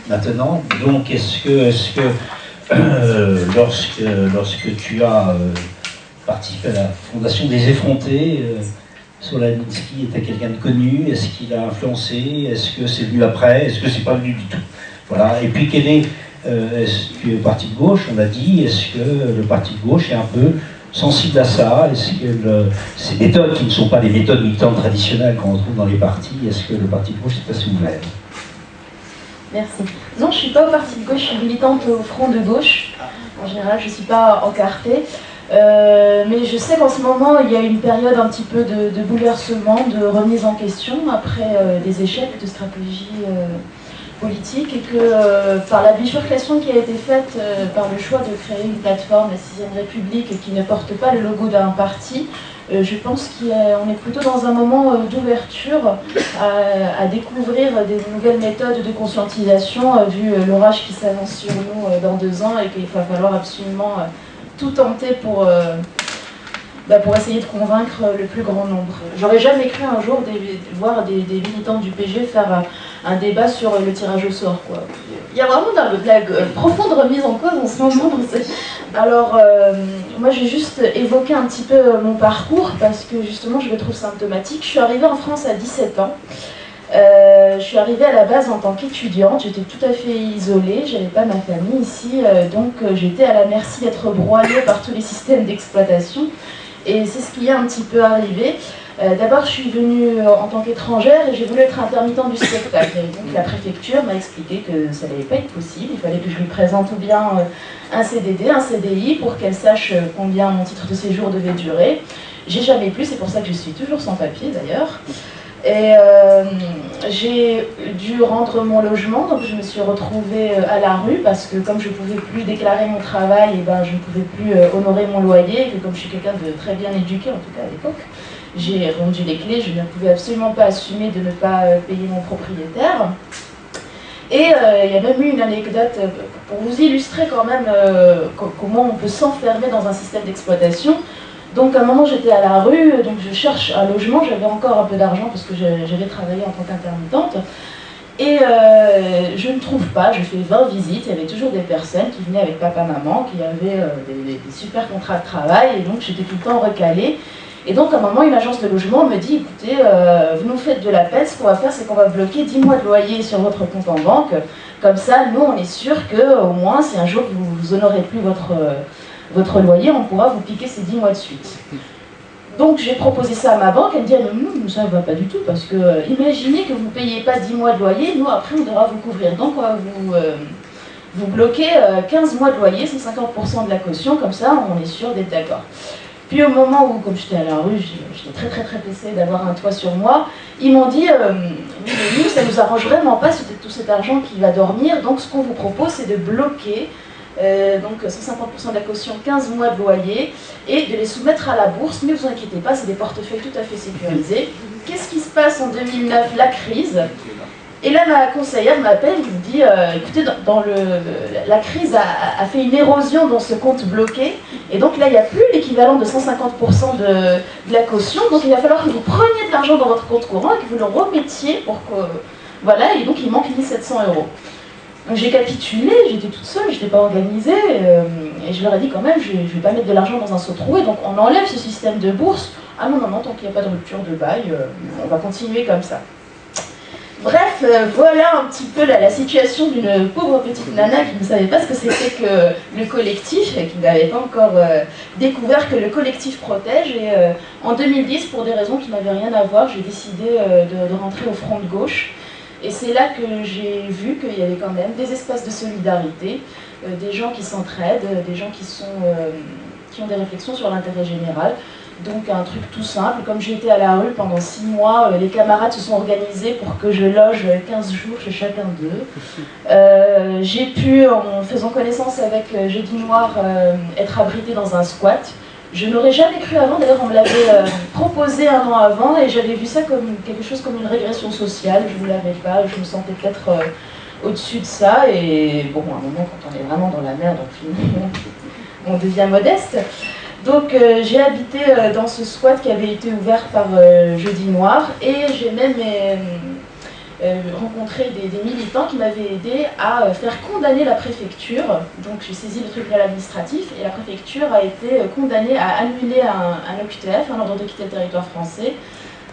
maintenant. Donc, lorsque tu as participé à la fondation des Effrontés, Solaninsky était quelqu'un de connu? Est-ce qu'il a influencé? Est-ce que c'est venu après? Est-ce que c'est pas venu du tout? Voilà. Et puis, est-ce que le parti de gauche, on l'a dit, est-ce que le parti de gauche est un peu sensible à ça? Est-ce que ces méthodes qui ne sont pas les méthodes militantes traditionnelles qu'on retrouve dans les partis, est-ce que le parti de gauche est assez ouvert? Merci. Non, je ne suis pas au parti de gauche, je suis militante au Front de gauche. En général, je ne suis pas encartée. Mais je sais qu'en ce moment, il y a une période un petit peu de bouleversement, de remise en question, après des échecs de stratégie politique, et que par la bifurcation qui a été faite par le choix de créer une plateforme, la 6ème République, qui ne porte pas le logo d'un parti, je pense qu'on est plutôt dans un moment d'ouverture à découvrir des nouvelles méthodes de conscientisation, vu l'orage qui s'avance sur nous dans 2 ans, et qu'il va falloir absolument tout tenter pour essayer de convaincre le plus grand nombre. J'aurais jamais cru un jour voir des militants du PG faire un débat sur le tirage au sort, quoi. Il y a vraiment de la profonde remise en cause en ce moment. Alors, moi j'ai juste évoqué un petit peu mon parcours, parce que justement je le trouve symptomatique. Je suis arrivée en France à 17 ans. Je suis arrivée à la base en tant qu'étudiante, j'étais tout à fait isolée, j'avais pas ma famille ici, donc j'étais à la merci d'être broyée par tous les systèmes d'exploitation, et c'est ce qui est un petit peu arrivé. D'abord, je suis venue en tant qu'étrangère et j'ai voulu être intermittente du spectacle. Et donc la préfecture m'a expliqué que ça n'allait pas être possible, il fallait que je lui présente ou bien un CDD, un CDI, pour qu'elle sache combien mon titre de séjour devait durer. J'ai jamais pu, c'est pour ça que je suis toujours sans papier d'ailleurs. Et j'ai dû rendre mon logement, donc je me suis retrouvée à la rue, parce que comme je ne pouvais plus déclarer mon travail, et ben je ne pouvais plus honorer mon loyer, et que comme je suis quelqu'un de très bien éduqué, en tout cas à l'époque, j'ai rendu les clés, je ne pouvais absolument pas assumer de ne pas payer mon propriétaire. Et il y a même eu une anecdote pour vous illustrer quand même comment on peut s'enfermer dans un système d'exploitation. Donc à un moment j'étais à la rue, donc je cherche un logement, j'avais encore un peu d'argent parce que j'avais travaillé en tant qu'intermittente. Et je ne trouve pas, je fais 20 visites, il y avait toujours des personnes qui venaient avec papa-maman, qui avaient des super contrats de travail, et donc j'étais tout le temps recalée. Et donc à un moment, une agence de logement me dit, écoutez, vous nous faites de la peine, ce qu'on va faire, c'est qu'on va bloquer 10 mois de loyer sur votre compte en banque. Comme ça, nous, on est sûr qu'au moins, si un jour vous honorez plus votre loyer, on pourra vous piquer ces 10 mois de suite. Donc j'ai proposé ça à ma banque, elle me dit non, ça ne va pas du tout, parce que imaginez que vous ne payez pas 10 mois de loyer, nous après on devra vous couvrir. Donc vous bloquez 15 mois de loyer, c'est 50% de la caution, comme ça on est sûr d'être d'accord. Puis au moment où, comme j'étais à la rue, j'étais très pressée d'avoir un toit sur moi, ils m'ont dit nous ça nous arrange vraiment pas tout cet argent qui va dormir, donc ce qu'on vous propose c'est de bloquer donc 150% de la caution, 15 mois de loyer, et de les soumettre à la bourse. Mais vous inquiétez pas, c'est des portefeuilles tout à fait sécurisés. Qu'est-ce qui se passe en 2009? La crise. Et là, ma conseillère m'appelle, il me dit écoutez, la crise a fait une érosion dans ce compte bloqué, et donc là, il n'y a plus l'équivalent de 150% de la caution, donc il va falloir que vous preniez de l'argent dans votre compte courant et que vous le remettiez pour que... Voilà, et donc il manque 1700 €. Donc j'ai capitulé, j'étais toute seule, je n'étais pas organisée, et je leur ai dit quand même, je ne vais pas mettre de l'argent dans un seau troué, donc on enlève ce système de bourse. Ah non, tant qu'il n'y a pas de rupture de bail, on va continuer comme ça. Bref, voilà un petit peu la situation d'une pauvre petite nana qui ne savait pas ce que c'était que le collectif, et qui n'avait pas encore découvert que le collectif protège. Et en 2010, pour des raisons qui n'avaient rien à voir, j'ai décidé de rentrer au Front de gauche. Et c'est là que j'ai vu qu'il y avait quand même des espaces de solidarité, des gens qui s'entraident, des gens qui ont des réflexions sur l'intérêt général. Donc un truc tout simple, comme j'étais à la rue pendant 6 mois, les camarades se sont organisés pour que je loge 15 jours chez chacun d'eux. J'ai pu, en faisant connaissance avec Jeudi Noir, être abritée dans un squat. Je n'aurais jamais cru avant, d'ailleurs on me l'avait proposé un an avant, et j'avais vu ça comme quelque chose comme une régression sociale, je ne l'avais pas, je me sentais peut-être au-dessus de ça, et bon, à un moment quand on est vraiment dans la merde, on devient modeste. Donc j'ai habité dans ce squat qui avait été ouvert par Jeudi Noir, et j'ai même rencontré des militants qui m'avaient aidé à faire condamner la préfecture. Donc j'ai saisi le tribunal administratif et la préfecture a été condamnée à annuler un OQTF, un ordre de quitter le territoire français.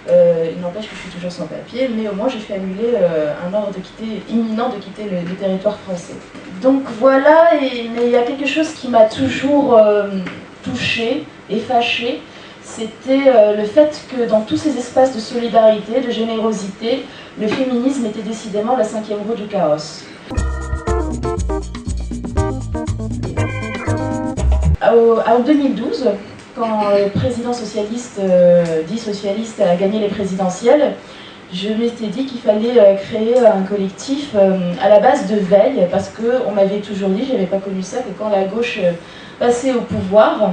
Il n'empêche que je suis toujours sans papier, mais au moins j'ai fait annuler un ordre imminent de quitter le territoire français. Donc voilà, mais il y a quelque chose qui m'a toujours touchée et fâchée, c'était le fait que dans tous ces espaces de solidarité, de générosité, le féminisme était décidément la cinquième roue du carrosse. En 2012, quand le président socialiste, dit socialiste, a gagné les présidentielles, je m'étais dit qu'il fallait créer un collectif à la base de veille, parce qu'on m'avait toujours dit, je n'avais pas connu ça, que quand la gauche passait au pouvoir,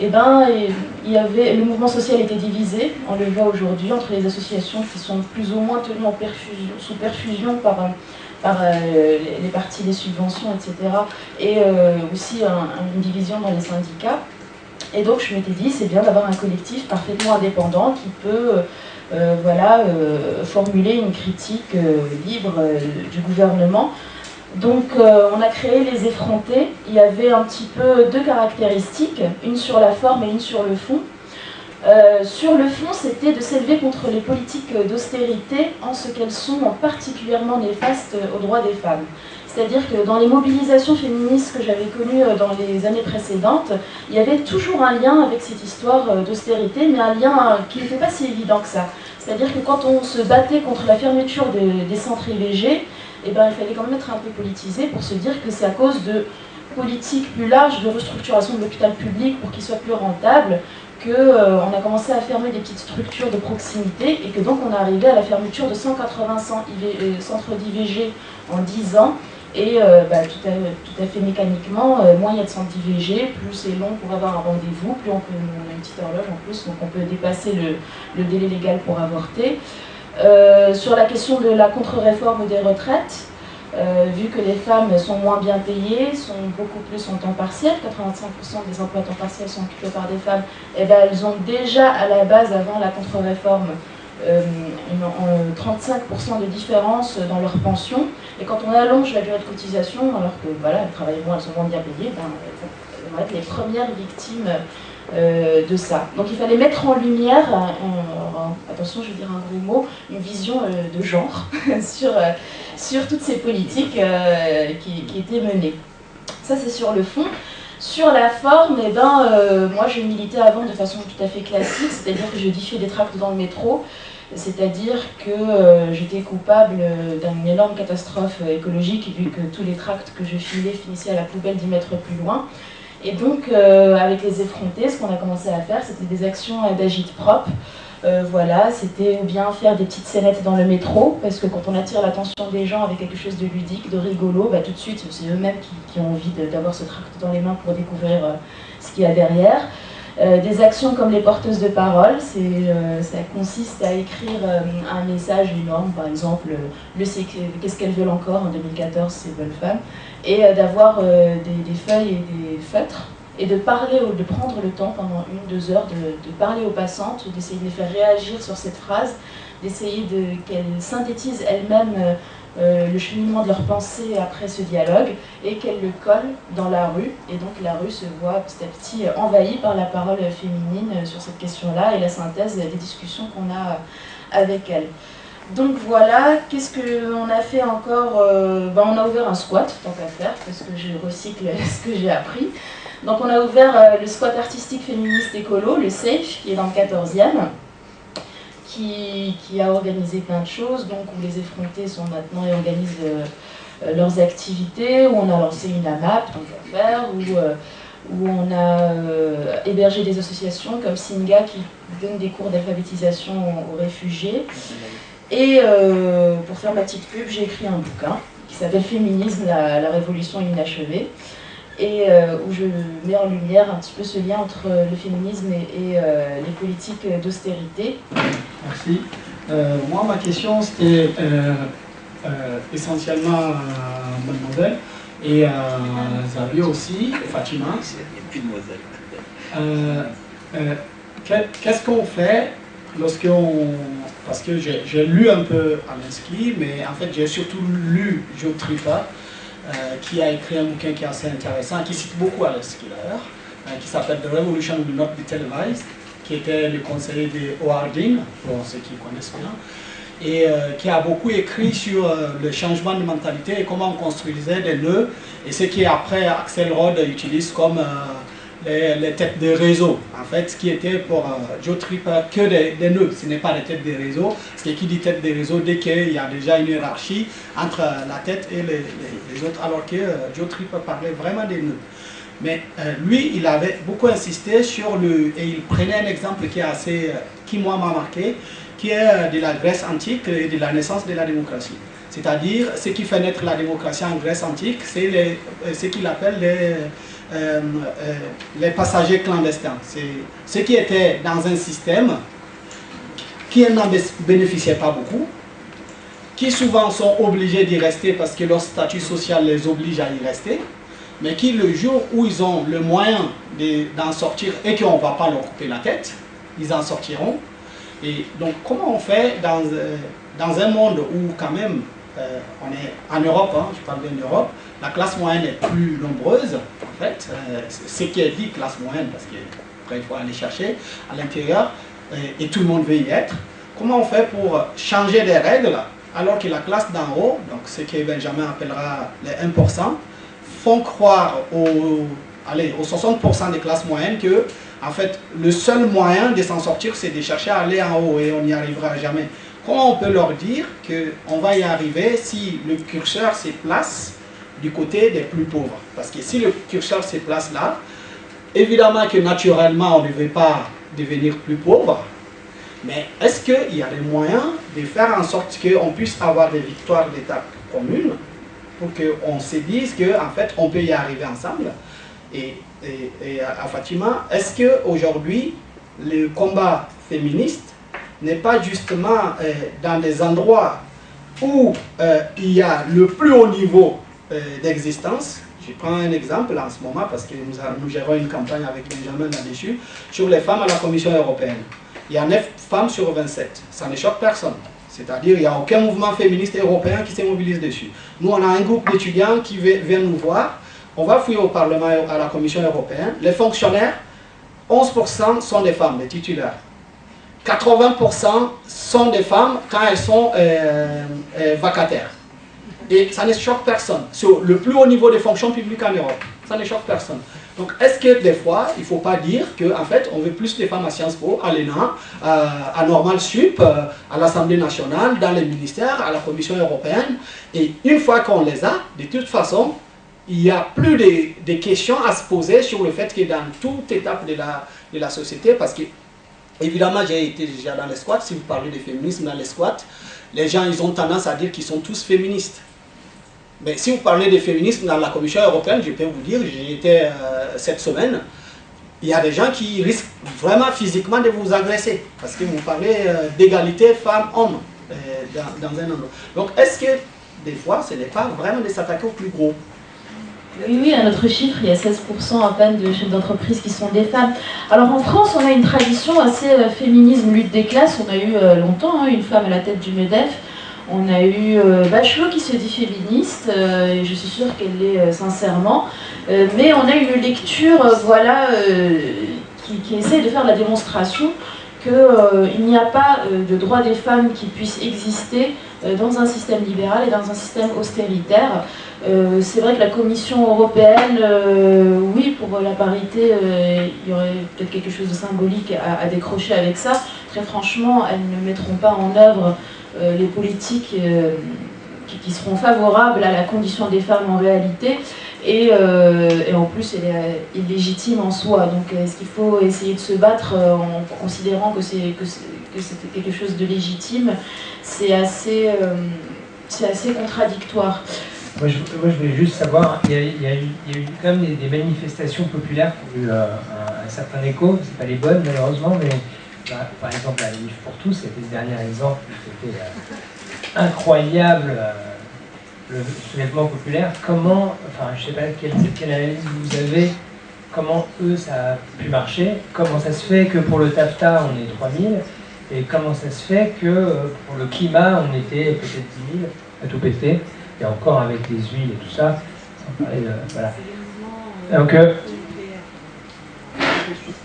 eh ben, le mouvement social était divisé, on le voit aujourd'hui, entre les associations qui sont plus ou moins tenues sous perfusion par les partis des subventions, etc. Et aussi une division dans les syndicats. Et donc je m'étais dit, c'est bien d'avoir un collectif parfaitement indépendant qui peut formuler une critique libre du gouvernement. Donc on a créé les effrontés. Il y avait un petit peu deux caractéristiques, une sur la forme et une sur le fond. Sur le fond, c'était de s'élever contre les politiques d'austérité en ce qu'elles sont particulièrement néfastes aux droits des femmes. C'est-à-dire que dans les mobilisations féministes que j'avais connues dans les années précédentes, il y avait toujours un lien avec cette histoire d'austérité, mais un lien qui n'était pas si évident que ça. C'est-à-dire que quand on se battait contre la fermeture des centres IVG, eh ben, il fallait quand même être un peu politisé pour se dire que c'est à cause de politiques plus larges de restructuration de l'hôpital public pour qu'il soit plus rentable qu'on a commencé à fermer des petites structures de proximité et que donc on est arrivé à la fermeture de 180 centres d'IVG en 10 ans. Et tout à fait mécaniquement, moins il y a de centres d'IVG, plus c'est long pour avoir un rendez-vous, plus on a une petite horloge en plus, donc on peut dépasser le délai légal pour avorter. Sur la question de la contre-réforme des retraites, vu que les femmes sont moins bien payées, sont beaucoup plus en temps partiel, 85% des emplois à temps partiel sont occupés par des femmes, et ben elles ont déjà à la base, avant la contre-réforme, 35% de différence dans leur pension. Et quand on allonge la durée de cotisation, alors que voilà, elles travaillent moins, elles sont moins bien payées, ben, elles vont être les premières victimes de ça. Donc il fallait mettre en lumière, attention je vais dire un gros mot, une vision de genre sur toutes ces politiques qui étaient menées. Ça c'est sur le fond. Sur la forme, eh ben, moi j'ai milité avant de façon tout à fait classique, c'est-à-dire que je diffusais des tracts dans le métro, c'est-à-dire que j'étais coupable d'une énorme catastrophe écologique vu que tous les tracts que je filais finissaient à la poubelle 10 mètres plus loin. Et donc, avec les effrontés, ce qu'on a commencé à faire, c'était des actions d'agite-propre. Voilà, c'était ou bien faire des petites scénettes dans le métro, parce que quand on attire l'attention des gens avec quelque chose de ludique, de rigolo, bah, tout de suite, c'est eux-mêmes qui ont envie d'avoir ce tract dans les mains pour découvrir ce qu'il y a derrière. Des actions comme les porteuses de parole, ça consiste à écrire un message énorme, par exemple, qu'est-ce qu'elles veulent encore en 2014, ces bonnes femmes, et d'avoir des feuilles et des feutres, et de parler, de prendre le temps pendant 1-2 heures de parler aux passantes, d'essayer de les faire réagir sur cette phrase, d'essayer qu'elles synthétisent elles-mêmes le cheminement de leur pensée après ce dialogue, et qu'elles le collent dans la rue, et donc la rue se voit petit à petit envahie par la parole féminine sur cette question-là, et la synthèse des discussions qu'on a avec elles. Donc voilà, qu'est-ce qu'on a fait encore? On a ouvert un squat, tant qu'à faire, parce que je recycle ce que j'ai appris. Donc on a ouvert le squat artistique féministe écolo, le SAFE, qui est dans le 14e, qui a organisé plein de choses, donc où les effrontés sont maintenant et organisent leurs activités, où on a lancé une AMAP, tant qu'à faire, où on a hébergé des associations comme Singa qui donne des cours d'alphabétisation aux réfugiés. Et pour faire ma petite pub, j'ai écrit un bouquin qui s'appelle Féminisme, la révolution inachevée, et où je mets en lumière un petit peu ce lien entre le féminisme et les politiques d'austérité. Merci. Moi, ma question, c'était essentiellement à mademoiselle et à Xavier aussi, Fatima. Il n'y a plus de demoiselle. Qu'est-ce qu'on fait parce que j'ai lu un peu Alinsky, mais en fait j'ai surtout lu Joe Trippa, qui a écrit un bouquin qui est assez intéressant, qui cite beaucoup Alinsky d'ailleurs, qui s'appelle The Revolution Will Not Be Televised, qui était le conseiller de Howard Dean, pour ceux qui connaissent bien, et qui a beaucoup écrit sur le changement de mentalité et comment on construisait des nœuds, et ce qui après Axel Rod utilise comme les têtes de réseau. En fait, ce qui était pour Joe Trippa que des nœuds, ce n'est pas des têtes de réseau, parce que qui dit tête de réseau, dès qu'il y a déjà une hiérarchie entre la tête et les autres, alors que Joe Trippa parlait vraiment des nœuds. Mais lui, il avait beaucoup insisté sur et il prenait un exemple qui moi m'a marqué, qui est de la Grèce antique et de la naissance de la démocratie. C'est-à-dire, ce qui fait naître la démocratie en Grèce antique, c'est ce qu'il appelle les passagers clandestins. C'est ceux qui étaient dans un système qui n'en bénéficiaient pas beaucoup, qui souvent sont obligés d'y rester parce que leur statut social les oblige à y rester, mais qui le jour où ils ont le moyen d'en sortir et qu'on ne va pas leur couper la tête, ils en sortiront. Et donc comment on fait dans un monde où quand même on est en Europe, hein, je parle bien d'Europe, la classe moyenne est plus nombreuse en fait, ce qui est dit classe moyenne parce qu'après il faut aller chercher à l'intérieur et tout le monde veut y être. Comment on fait pour changer les règles alors que la classe d'en haut, donc ce que Benjamin appellera les 1%, font croire aux 60% des classes moyennes que en fait le seul moyen de s'en sortir c'est de chercher à aller en haut et on n'y arrivera jamais. Comment on peut leur dire qu'on va y arriver si le curseur se place du côté des plus pauvres? Parce que si le curseur se place là, évidemment que naturellement on ne veut pas devenir plus pauvre, mais est-ce qu'il y a des moyens de faire en sorte qu'on puisse avoir des victoires d'étape communes pour qu'on se dise qu'en fait on peut y arriver ensemble? Et à Fatima, est-ce qu'aujourd'hui le combat féministe n'est pas justement dans des endroits où il y a le plus haut niveau d'existence? Je prends un exemple en ce moment parce que nous gérons une campagne avec Benjamin là-dessus sur les femmes à la Commission européenne. Il y a 9 femmes sur 27, ça ne choque personne. C'est-à-dire qu'il n'y a aucun mouvement féministe européen qui se mobilise dessus. Nous, on a un groupe d'étudiants qui vient nous voir, on va fouiller au Parlement, à la Commission européenne. Les fonctionnaires, 11% sont des femmes, des titulaires. 80% sont des femmes quand elles sont vacataires. Et ça ne choque personne. Sur le plus haut niveau des fonctions publiques en Europe, ça ne choque personne. Donc est-ce que des fois, il ne faut pas dire qu'en fait, on veut plus de femmes à Sciences Po, à l'ENA, à Normal Sup, à l'Assemblée nationale, dans les ministères, à la Commission européenne. Et une fois qu'on les a, de toute façon, il n'y a plus de questions à se poser sur le fait que dans toute étape de la société, parce que évidemment, j'ai été déjà dans les squats. Si vous parlez de féminisme dans les squats, les gens ils ont tendance à dire qu'ils sont tous féministes. Mais si vous parlez de féminisme dans la Commission européenne, je peux vous dire, j'y étais cette semaine, il y a des gens qui risquent vraiment physiquement de vous agresser. Parce que vous parlez d'égalité femmes-hommes dans un endroit. Donc est-ce que des fois, ce n'est pas vraiment de s'attaquer au plus gros? Oui, à notre chiffre, il y a 16% à peine de chefs d'entreprise qui sont des femmes. Alors en France, on a une tradition assez féminisme, lutte des classes. On a eu longtemps une femme à la tête du MEDEF. On a eu Bachelot qui se dit féministe, et je suis sûre qu'elle l'est sincèrement. Mais on a une lecture qui essaie de faire la démonstration qu'il n'y a pas de droit des femmes qui puisse exister dans un système libéral et dans un système austéritaire. C'est vrai que la Commission européenne, oui, pour la parité, il y aurait peut-être quelque chose de symbolique à décrocher avec ça. Très franchement, elles ne mettront pas en œuvre les politiques qui seront favorables à la condition des femmes en réalité. Et en plus, elle est illégitime en soi. Donc, est-ce qu'il faut essayer de se battre en considérant que c'est quelque chose de légitime? C'est assez contradictoire. Moi, je voulais juste savoir, il y a eu quand même des manifestations populaires qui ont eu un certain écho, c'est pas les bonnes malheureusement, mais par exemple la Livre pour tous, c'était le dernier exemple, c'était incroyable, le soulèvement populaire. Comment, enfin je sais pas quelle analyse vous avez, comment eux ça a pu marcher, comment ça se fait que pour le TAFTA on est 3000, Et comment ça se fait que pour le climat, on était peut-être 10 000 à tout péter, et encore avec les huiles et tout ça, sans parler de... Voilà. Donc,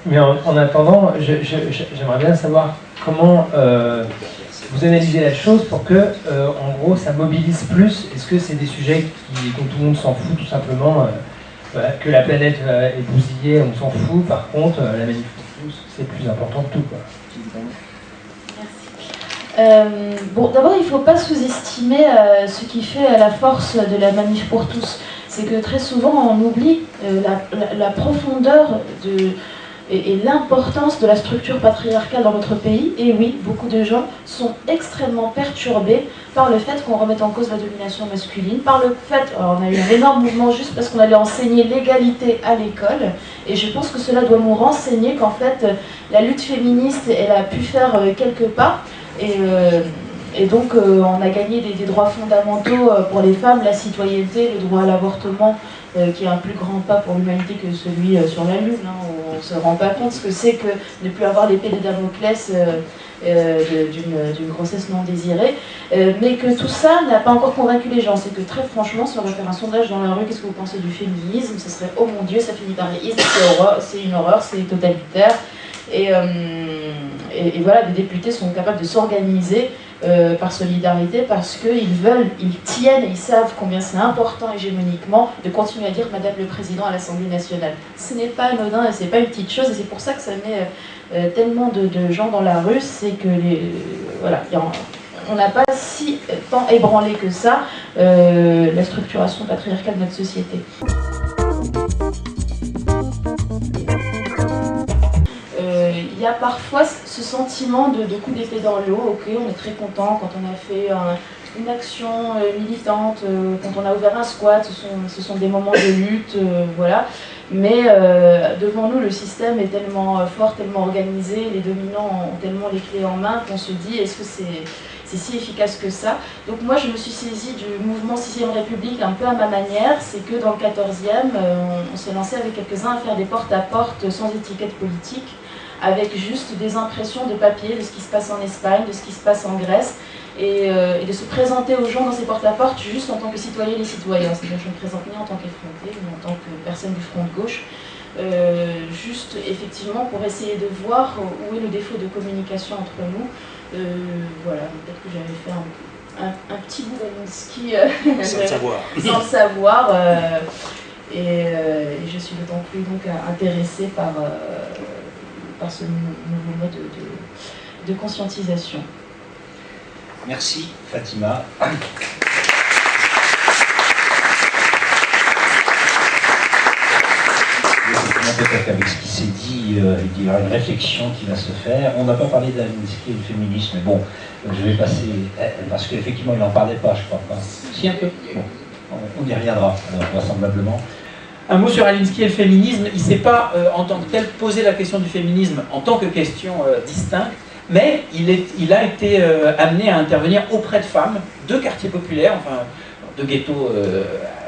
mais en attendant, j'aimerais bien savoir comment vous analysez la chose pour que, en gros, ça mobilise plus. Est-ce que c'est des sujets dont tout le monde s'en fout, tout simplement, voilà, que la planète est bousillée, on s'en fout. Par contre, la manif pour tous, c'est plus important que tout, quoi. Bon, d'abord, il ne faut pas sous-estimer ce qui fait la force de la manif pour tous. C'est que très souvent, on oublie la profondeur et l'importance de la structure patriarcale dans notre pays. Et oui, beaucoup de gens sont extrêmement perturbés par le fait qu'on remette en cause la domination masculine, par le fait, alors on a eu un énorme mouvement juste parce qu'on allait enseigner l'égalité à l'école, et je pense que cela doit nous renseigner qu'en fait, la lutte féministe, elle a pu faire quelques pas, et donc on a gagné des droits fondamentaux pour les femmes, la citoyenneté, le droit à l'avortement, qui est un plus grand pas pour l'humanité que celui sur la Lune, hein, où on ne se rend pas compte ce que c'est que ne plus avoir l'épée de Damoclès d'une grossesse non désirée, mais que tout ça n'a pas encore convaincu les gens. C'est que très franchement, si on va faire un sondage dans la rue, qu'est-ce que vous pensez du féminisme, ce serait « oh mon Dieu, ça finit par réisme, c'est une horreur, c'est totalitaire ». Et voilà, des députés sont capables de s'organiser par solidarité parce qu'ils veulent, ils tiennent et ils savent combien c'est important hégémoniquement de continuer à dire Madame le Président à l'Assemblée nationale. Ce n'est pas anodin et ce n'est pas une petite chose, et c'est pour ça que ça met tellement de gens dans la rue, c'est que voilà, on n'a pas si tant ébranlé que ça la structuration patriarcale de notre société. Il y a parfois ce sentiment de coup d'épée dans l'eau. Ok, on est très content quand on a fait une action militante, quand on a ouvert un squat, ce sont des moments de lutte, voilà. Mais devant nous, le système est tellement fort, tellement organisé, les dominants ont tellement les clés en main qu'on se dit, est-ce que c'est si efficace que ça? Donc moi, je me suis saisie du mouvement 6ème République un peu à ma manière. C'est que dans le 14e, on s'est lancé avec quelques-uns à faire des porte-à-porte sans étiquette politique, avec juste des impressions de papier de ce qui se passe en Espagne, de ce qui se passe en Grèce, et de se présenter aux gens dans ces porte-à-porte juste en tant que citoyennes et citoyens. C'est-à-dire que je ne me présente ni en tant qu'effrontée, ni en tant que personne du front de gauche, juste effectivement pour essayer de voir où est le défaut de communication entre nous. Voilà, peut-être que j'avais fait un petit bout d'Alinsky sans le savoir. Sans le savoir, et je suis d'autant plus donc intéressée par ce nouveau mode de conscientisation. Merci Fatima. Peut-être avec ce qui s'est dit, il y aura une réflexion qui va se faire. On n'a pas parlé d'Alinsky et du féminisme, mais bon, je vais passer, parce qu'effectivement il n'en parlait pas, je crois pas. Si, un peu. Bon, on y reviendra, alors, vraisemblablement. Un mot sur Alinsky et le féminisme. Il ne s'est pas, en tant que tel, posé la question du féminisme en tant que question distincte, mais il a été amené à intervenir auprès de femmes de quartiers populaires, enfin de ghettos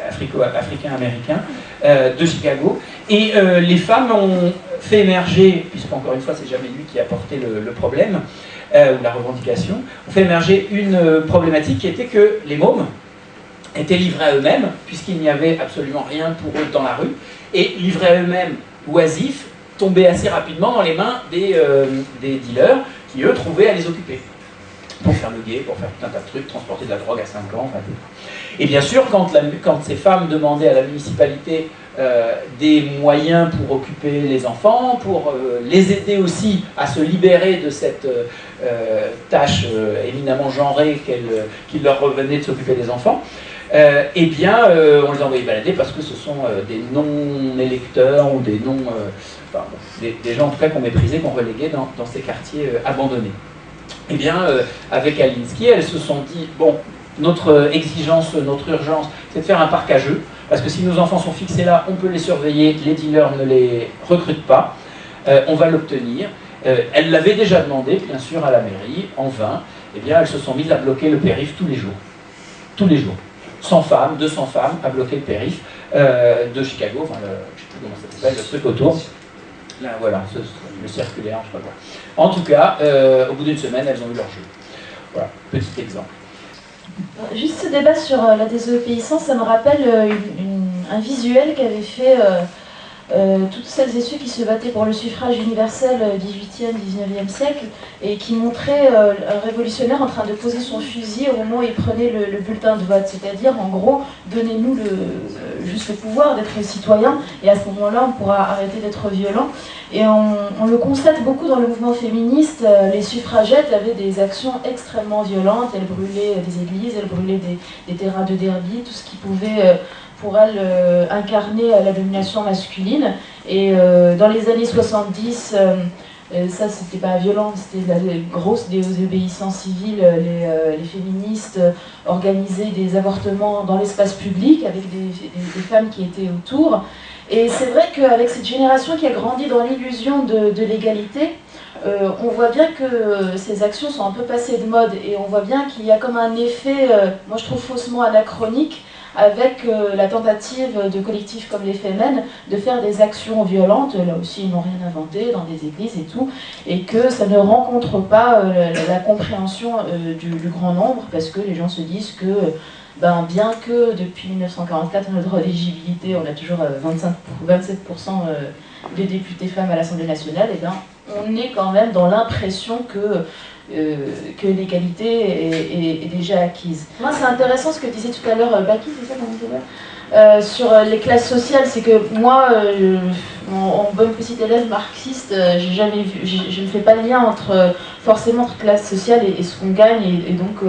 africains-américains, de Chicago. Et les femmes ont fait émerger, puisqu'encore une fois, c'est jamais lui qui a porté le problème, ou la revendication, ont fait émerger une problématique qui était que les mômes étaient livrés à eux-mêmes, puisqu'il n'y avait absolument rien pour eux dans la rue, et livrés à eux-mêmes, oisifs, tombaient assez rapidement dans les mains des dealers, qui eux trouvaient à les occuper, pour faire le guet, pour faire tout un tas de trucs, transporter de la drogue à 5 ans, enfin, et bien sûr, quand ces femmes demandaient à la municipalité des moyens pour occuper les enfants, pour les aider aussi à se libérer de cette tâche éminemment genrée qu'il leur revenait de s'occuper des enfants, eh bien, on les envoyait balader parce que ce sont des non-électeurs ou des non... enfin, des gens en tout cas qu'on méprisait, qu'on reléguait dans ces quartiers abandonnés. Eh bien, avec Alinsky, elles se sont dit, bon, notre exigence, notre urgence, c'est de faire un parc à jeux, parce que si nos enfants sont fixés là, on peut les surveiller, les dealers ne les recrutent pas, on va l'obtenir. Elles l'avaient déjà demandé, bien sûr, à la mairie, en vain. Eh bien, elles se sont mises à bloquer le périph' tous les jours. Tous les jours. 100 femmes, 200 femmes à bloquer le périph' de Chicago, enfin, je ne sais plus comment ça s'appelle, le truc autour. Là, voilà, le circulaire, je sais pas quoi. En tout cas, au bout d'une semaine, elles ont eu leur jeu. Voilà, petit exemple. Juste ce débat sur la désobéissance, ça me rappelle un visuel qu'avait fait toutes celles et ceux qui se battaient pour le suffrage universel 18e, 19e siècle, et qui montrait un révolutionnaire en train de poser son fusil au moment où il prenait le bulletin de vote. C'est-à-dire, en gros, donnez-nous juste le pouvoir d'être citoyen, et à ce moment-là, on pourra arrêter d'être violent. Et on le constate beaucoup dans le mouvement féministe. Les suffragettes avaient des actions extrêmement violentes. Elles brûlaient des églises, elles brûlaient des terrains de derby, tout ce qui pouvait... pour elle incarner la domination masculine. Et dans les années 70, ça c'était pas violent, c'était la grosse désobéissance civile, les féministes organisaient des avortements dans l'espace public avec des femmes qui étaient autour. Et c'est vrai qu'avec cette génération qui a grandi dans l'illusion de l'égalité, on voit bien que ces actions sont un peu passées de mode, et on voit bien qu'il y a comme un effet, moi je trouve faussement anachronique, avec la tentative de collectifs comme les Femen de faire des actions violentes. Là aussi, ils n'ont rien inventé dans des églises et tout, et que ça ne rencontre pas la compréhension du grand nombre, parce que les gens se disent que bien que depuis 1944, on a le droit d'éligibilité, on a toujours 27% de députés femmes à l'Assemblée nationale, et on est quand même dans l'impression que l'égalité est déjà acquise. Moi, c'est intéressant ce que disait tout à l'heure Baki, c'est ça qu'on disait sur les classes sociales. C'est que moi, en bonne petite élève marxiste, je ne fais pas le lien forcément entre classe sociale et ce qu'on gagne, et donc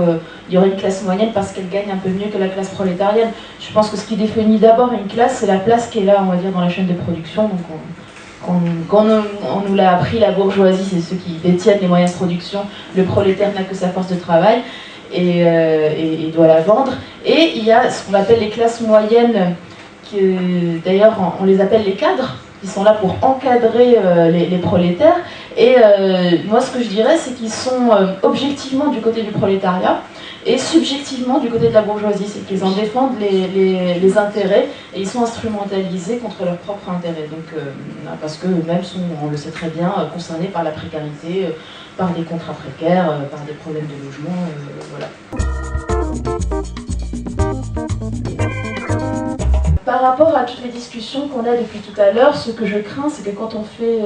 il y aurait une classe moyenne parce qu'elle gagne un peu mieux que la classe prolétarienne. Je pense que ce qui définit d'abord une classe, c'est la place qui est là, on va dire, dans la chaîne de production. Donc quand on nous l'a appris, la bourgeoisie, c'est ceux qui détiennent les moyens de production. Le prolétaire n'a que sa force de travail et doit la vendre. Et il y a ce qu'on appelle les classes moyennes, d'ailleurs on les appelle les cadres, qui sont là pour encadrer les prolétaires. Et moi, ce que je dirais, c'est qu'ils sont objectivement du côté du prolétariat et subjectivement du côté de la bourgeoisie. C'est qu'ils en défendent les intérêts, et ils sont instrumentalisés contre leurs propres intérêts. Donc, parce qu'eux-mêmes sont, on le sait très bien, concernés par la précarité, par des contrats précaires, par des problèmes de logement, voilà. Par rapport à toutes les discussions qu'on a depuis tout à l'heure, ce que je crains, c'est que quand on fait,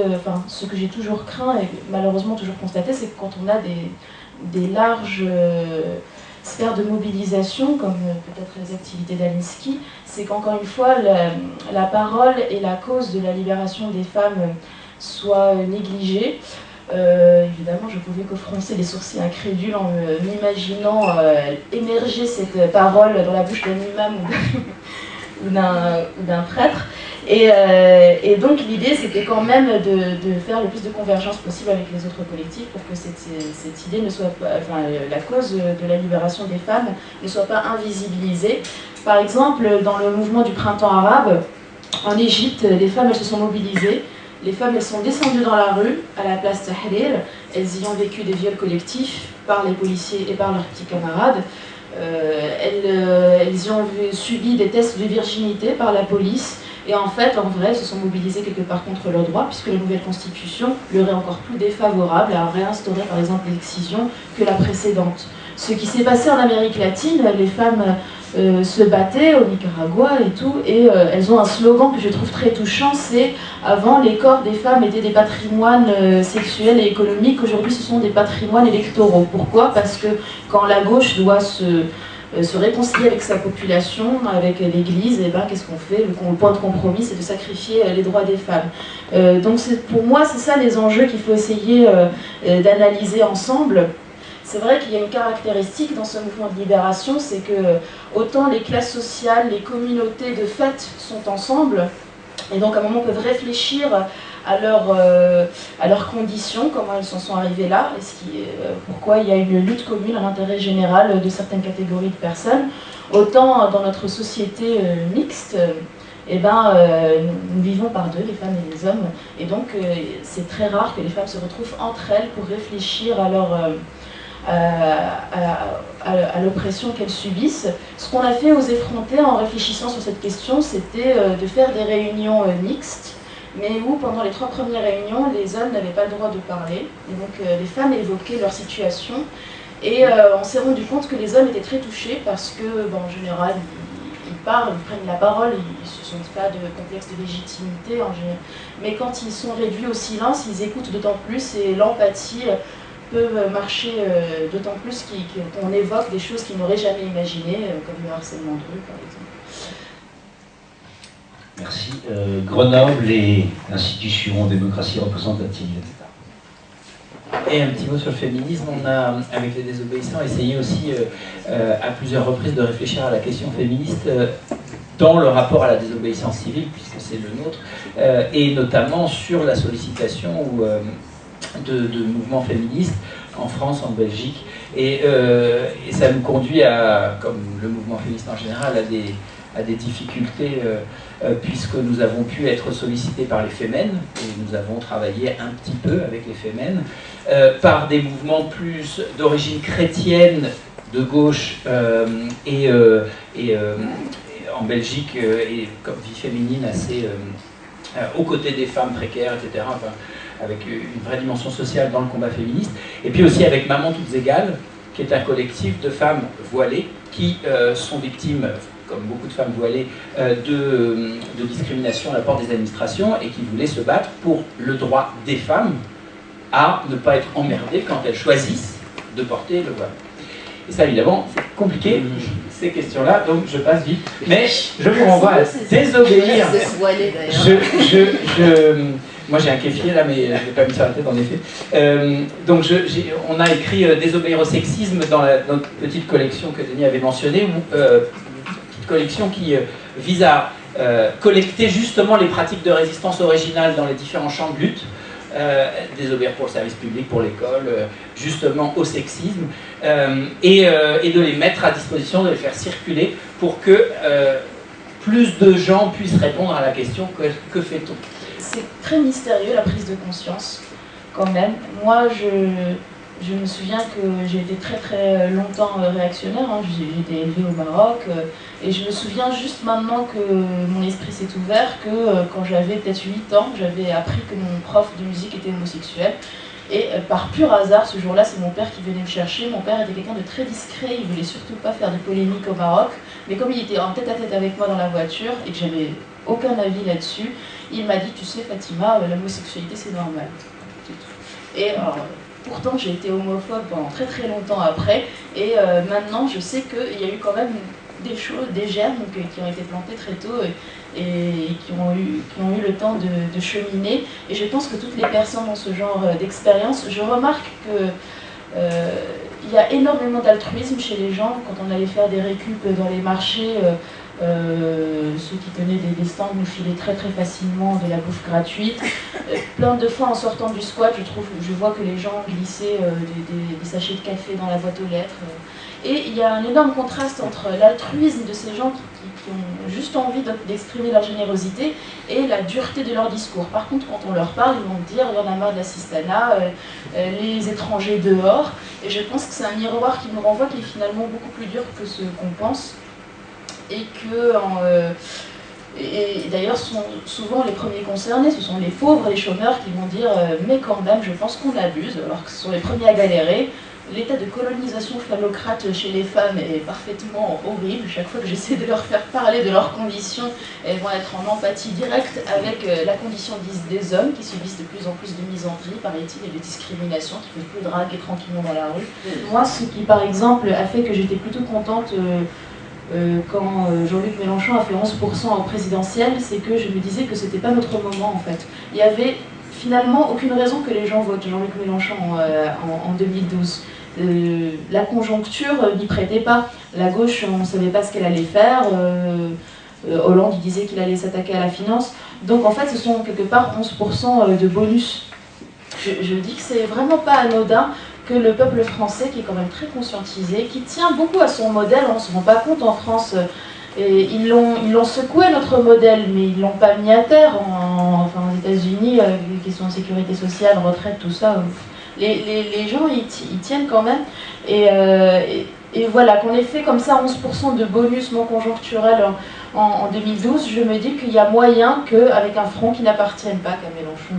ce que j'ai toujours craint et malheureusement toujours constaté, c'est que quand on a des larges sphères de mobilisation, comme peut-être les activités d'Alinsky, c'est qu'encore une fois, la parole et la cause de la libération des femmes soient négligées. Évidemment, je pouvais que froncer les sourcils incrédules en m'imaginant émerger cette parole dans la bouche d'un imam ou d'un prêtre. Et donc l'idée, c'était quand même de faire le plus de convergence possible avec les autres collectifs pour que cette idée ne soit pas, la cause de la libération des femmes ne soit pas invisibilisée. Par exemple, dans le mouvement du printemps arabe, en Égypte, les femmes, elles se sont mobilisées. Les femmes, elles sont descendues dans la rue, à la place Tahrir. Elles y ont vécu des viols collectifs par les policiers et par leurs petits camarades. Elles y ont subi des tests de virginité par la police. Et en fait, en vrai, elles se sont mobilisées quelque part contre leurs droits, puisque la nouvelle constitution leur est encore plus défavorable à réinstaurer, par exemple, l'excision que la précédente. Ce qui s'est passé en Amérique latine, les femmes se battaient au Nicaragua et tout, et elles ont un slogan que je trouve très touchant, c'est « Avant, les corps des femmes étaient des patrimoines sexuels et économiques, aujourd'hui ce sont des patrimoines électoraux ». Pourquoi? Parce que quand la gauche doit se réconcilier avec sa population, avec l'Église, et qu'est-ce qu'on fait? Le point de compromis, c'est de sacrifier les droits des femmes. Donc pour moi, c'est ça les enjeux qu'il faut essayer d'analyser ensemble. C'est vrai qu'il y a une caractéristique dans ce mouvement de libération, c'est que autant les classes sociales, les communautés de fait sont ensemble, et donc à un moment peuvent réfléchir à leurs conditions, comment elles en sont arrivées là, pourquoi il y a une lutte commune à l'intérêt général de certaines catégories de personnes. Autant dans notre société mixte, nous vivons par deux, les femmes et les hommes, et donc c'est très rare que les femmes se retrouvent entre elles pour réfléchir à l'oppression qu'elles subissent. Ce qu'on a fait aux effrontés en réfléchissant sur cette question, c'était de faire des réunions mixtes, mais où pendant les 3 premières réunions, les hommes n'avaient pas le droit de parler, et donc les femmes évoquaient leur situation, et on s'est rendu compte que les hommes étaient très touchés parce que, en général, ils parlent, ils prennent la parole, ils ne se sentent pas de complexe de légitimité en général, mais quand ils sont réduits au silence, ils écoutent d'autant plus, et l'empathie peut marcher d'autant plus qu'on évoque des choses qu'ils n'auraient jamais imaginées, comme le harcèlement de rue par exemple. Merci. Grenoble et institutions, démocratie représentative, etc. Et un petit mot sur le féminisme. On a, avec les désobéissants, essayé aussi à plusieurs reprises de réfléchir à la question féministe dans le rapport à la désobéissance civile, puisque c'est le nôtre, et notamment sur la sollicitation de mouvements féministes en France, en Belgique. Et ça nous conduit à, comme le mouvement féministe en général, à des difficultés, puisque nous avons pu être sollicités par les Femmes, et nous avons travaillé un petit peu avec les Femmes, par des mouvements plus d'origine chrétienne, de gauche, et en Belgique, et comme vie féminine assez aux côtés des femmes précaires, etc., enfin, avec une vraie dimension sociale dans le combat féministe, et puis aussi avec Maman Toutes Égales, qui est un collectif de femmes voilées qui sont victimes, comme beaucoup de femmes voilées, de discrimination à la porte des administrations et qui voulaient se battre pour le droit des femmes à ne pas être emmerdées quand elles choisissent de porter le voile. Et ça, évidemment, c'est compliqué, ces questions-là, donc je passe vite. Mais je vous renvoie à désobéir. Moi j'ai un kéfier là, mais je ne l'ai pas mis sur la tête en effet. Donc on a écrit Désobéir au sexisme dans notre petite collection que Denis avait mentionnée, petite collection qui vise à collecter justement les pratiques de résistance originale dans les différents champs de lutte. Désobéir pour le service public, pour l'école, justement au sexisme, et de les mettre à disposition, de les faire circuler pour que plus de gens puissent répondre à la question que fait-on ? C'est très mystérieux la prise de conscience, quand même. Moi, je me souviens que j'ai été très très longtemps réactionnaire, hein. J'ai été élevée au Maroc, et je me souviens juste maintenant que mon esprit s'est ouvert, que quand j'avais peut-être 8 ans, j'avais appris que mon prof de musique était homosexuel. Et par pur hasard, ce jour-là, c'est mon père qui venait me chercher. Mon père était quelqu'un de très discret, il voulait surtout pas faire de polémique au Maroc. Mais comme il était en tête-à-tête avec moi dans la voiture et que j'avais aucun avis là-dessus, il m'a dit, tu sais Fatima, l'homosexualité c'est normal. Et pourtant j'ai été homophobe pendant très très longtemps après, et maintenant je sais qu'il y a eu quand même des choses, des germes qui ont été plantés très tôt et qui ont eu le temps de cheminer. Et je pense que toutes les personnes ont ce genre d'expérience. Je remarque que il y a énormément d'altruisme chez les gens. Quand on allait faire des récup dans les marchés, ceux qui tenaient des stands nous filaient très très facilement de la bouffe gratuite. Plein de fois en sortant du squat, je vois que les gens glissaient des sachets de café dans la boîte aux lettres. Et il y a un énorme contraste entre l'altruisme de ces gens qui ont juste envie d'exprimer leur générosité et la dureté de leur discours. Par contre, quand on leur parle, ils vont dire « il y en a marre de l'assistanat, les étrangers dehors ». Et je pense que c'est un miroir qui nous renvoie qui est finalement beaucoup plus dur que ce qu'on pense. Et que, et d'ailleurs, souvent les premiers concernés, ce sont les pauvres, les chômeurs qui vont dire « mais quand même, je pense qu'on abuse », alors que ce sont les premiers à galérer. L'état de colonisation phallocrate chez les femmes est parfaitement horrible. Chaque fois que j'essaie de leur faire parler de leurs conditions, elles vont être en empathie directe avec la condition des hommes qui subissent de plus en plus de misandrie, paraît-il, et de discrimination, qui ne peuvent plus draguer tranquillement dans la rue. Moi, ce qui, par exemple, a fait que j'étais plutôt contente quand Jean-Luc Mélenchon a fait 11% au présidentiel, c'est que je me disais que c'était pas notre moment, en fait. Il y avait finalement aucune raison que les gens votent Jean-Luc Mélenchon en 2012. La conjoncture n'y prêtait pas. La gauche, on ne savait pas ce qu'elle allait faire. Hollande disait qu'il allait s'attaquer à la finance. Donc en fait, ce sont quelque part 11% de bonus. Je dis que c'est vraiment pas anodin que le peuple français, qui est quand même très conscientisé, qui tient beaucoup à son modèle, on ne se rend pas compte en France. Et ils l'ont secoué notre modèle, mais ils ne l'ont pas mis à terre. Enfin, aux États-Unis, les questions de sécurité sociale, retraite, tout ça, les gens ils tiennent quand même. Et voilà, qu'on ait fait comme ça 11% de bonus non conjoncturel en 2012, je me dis qu'il y a moyen qu'avec un front qui n'appartienne pas qu'à Mélenchon,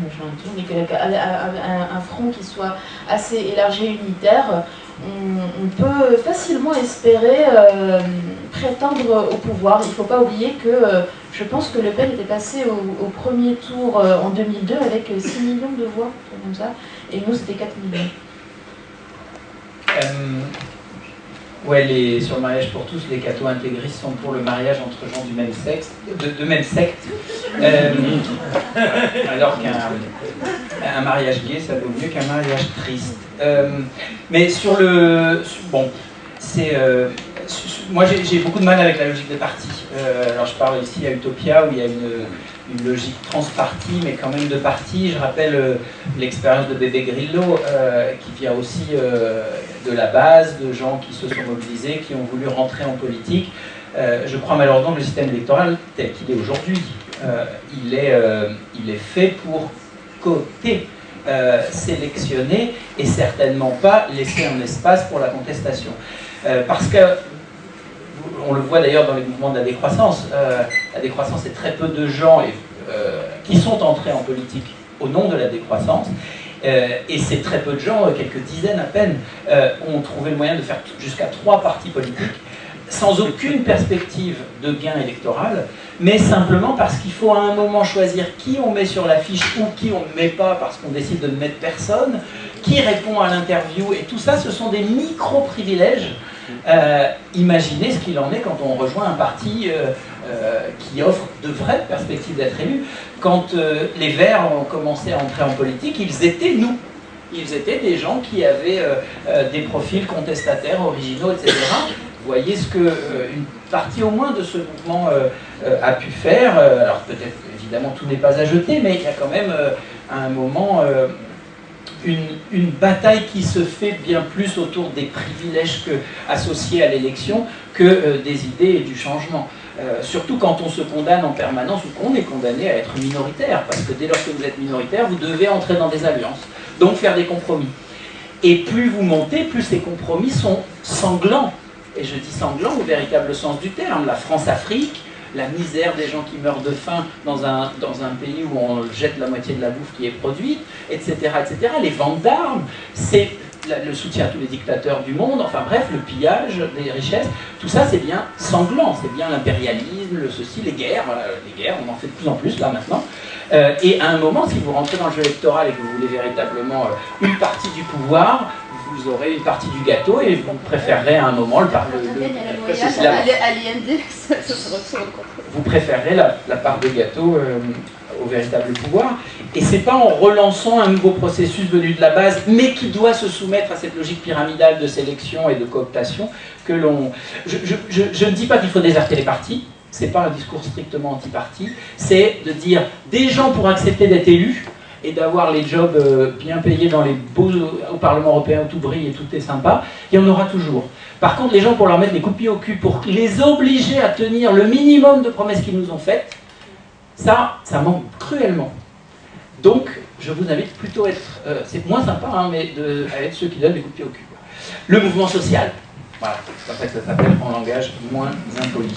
mais qu'avec un front qui soit assez élargi et unitaire, on peut facilement espérer prétendre au pouvoir. Il ne faut pas oublier que je pense que Le Pen était passé au premier tour en 2002 avec 6 millions de voix, comme ça, et nous c'était 4 millions. Ouais, sur le mariage pour tous, les catho-intégristes sont pour le mariage entre gens du même sexe, de même secte, alors qu'un mariage gay, ça vaut mieux qu'un mariage triste. Mais bon, c'est... moi, j'ai beaucoup de mal avec la logique des partis. Alors, je parle ici à Utopia, où il y a une logique transparti, mais quand même de parti. Je rappelle l'expérience de Bébé Grillo, qui vient aussi de la base, de gens qui se sont mobilisés, qui ont voulu rentrer en politique. Je crois malheureusement que le système électoral, tel qu'il est aujourd'hui, il est fait pour coter, sélectionner, et certainement pas laisser un espace pour la contestation. Parce que, on le voit d'ailleurs dans les mouvements de la décroissance, c'est très peu de gens qui sont entrés en politique au nom de la décroissance, et c'est très peu de gens, quelques dizaines à peine, ont trouvé le moyen de faire jusqu'à 3 partis politiques, sans aucune perspective de gain électoral, mais simplement parce qu'il faut à un moment choisir qui on met sur l'affiche ou qui on ne met pas parce qu'on décide de ne mettre personne, qui répond à l'interview, et tout ça, ce sont des micro-privilèges. Imaginez ce qu'il en est quand on rejoint un parti qui offre de vraies perspectives d'être élu. Quand les Verts ont commencé à entrer en politique, ils étaient nous. Ils étaient des gens qui avaient des profils contestataires, originaux, etc. Vous voyez ce qu'une partie au moins de ce mouvement a pu faire. Alors peut-être, évidemment, tout n'est pas à jeter, mais il y a quand même à un moment une bataille qui se fait bien plus autour des privilèges associés à l'élection que des idées et du changement. Surtout quand on se condamne en permanence ou qu'on est condamné à être minoritaire, parce que dès lors que vous êtes minoritaire, vous devez entrer dans des alliances, donc faire des compromis. Et plus vous montez, plus ces compromis sont sanglants. Et je dis sanglants au véritable sens du terme. La France-Afrique, la misère des gens qui meurent de faim dans un pays où on jette la moitié de la bouffe qui est produite, etc., etc. Les ventes d'armes, c'est le soutien à tous les dictateurs du monde, enfin bref, le pillage des richesses, tout ça c'est bien sanglant, c'est bien l'impérialisme, le ceci, les guerres, on en fait de plus en plus là maintenant. Et à un moment, si vous rentrez dans le jeu électoral et que vous voulez véritablement une partie du pouvoir, vous aurez une partie du gâteau et vous préférerez à un moment vous préférerez la part de gâteau au véritable pouvoir. Et c'est pas en relançant un nouveau processus venu de la base, mais qui doit se soumettre à cette logique pyramidale de sélection et de cooptation, que l'on... Je ne dis pas qu'il faut déserter les partis, c'est pas un discours strictement anti-parti, c'est de dire des gens pour accepter d'être élus, et d'avoir les jobs bien payés dans les beaux, au Parlement européen où tout brille et tout est sympa, il y en aura toujours. Par contre, les gens pour leur mettre les coups de pied au cul, pour les obliger à tenir le minimum de promesses qu'ils nous ont faites, ça manque cruellement. Donc, je vous invite plutôt à être, c'est moins sympa, hein, mais à être ceux qui donnent les coups de pied au cul. Le mouvement social, voilà, c'est comme ça que ça s'appelle en langage moins impoli.